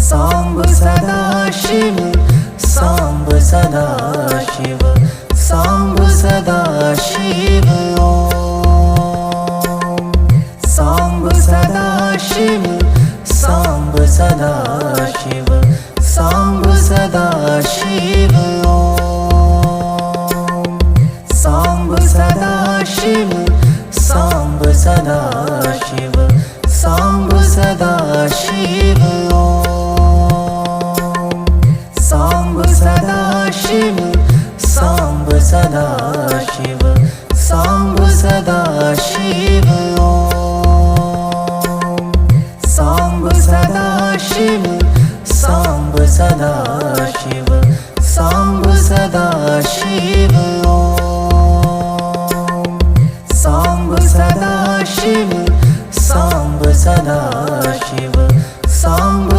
सांब सदा शिव, सांब सदा शिव, सांब सदा शिव ओम। सांब सदा शिव, सांब सदा शिव, सांब सदा शिव ओम। सांब सदा शिव, सांब सदा शिव, सांब सदा शिव ओम। सांब सदा शिव, सांब सदा शिव, सांब सदा शिव ओम। सांब सदा शिव, सांब सदा